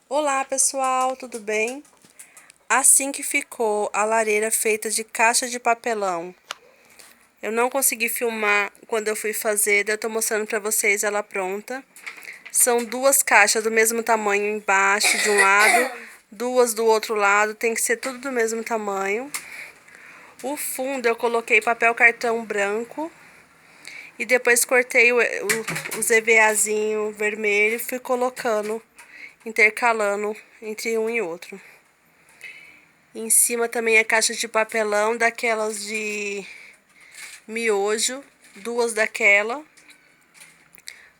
Olá pessoal, tudo bem? Assim que ficou a lareira feita de caixa de papelão. Eu não consegui filmar quando eu fui fazer, eu tô mostrando pra vocês ela pronta. São duas caixas do mesmo tamanho embaixo de um lado, duas do outro lado, tem que ser tudo do mesmo tamanho. O fundo eu coloquei papel cartão branco e depois cortei os EVAzinho vermelho e fui colocando, intercalando entre um e outro. Em cima também é caixa de papelão, daquelas de miojo, duas daquela.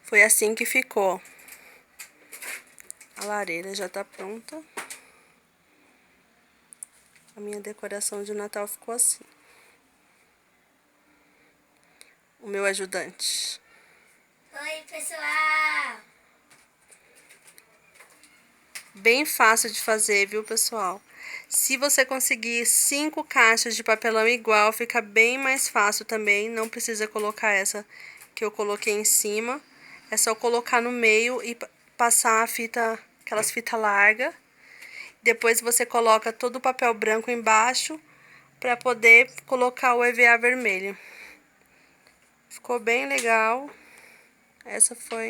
Foi assim que ficou. A lareira já tá pronta. A minha decoração de Natal ficou assim. O meu ajudante. Oi, pessoal! Bem fácil de fazer, viu, pessoal? Se você conseguir 5 caixas de papelão igual, fica bem mais fácil também. Não precisa colocar essa que eu coloquei em cima. É só colocar no meio e passar a fita, aquelas fitas largas. Depois você coloca todo o papel branco embaixo para poder colocar o EVA vermelho. Ficou bem legal. Essa foi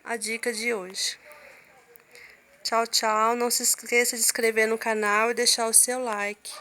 a dica de hoje. Tchau, tchau. Não se esqueça de inscrever no canal e deixar o seu like.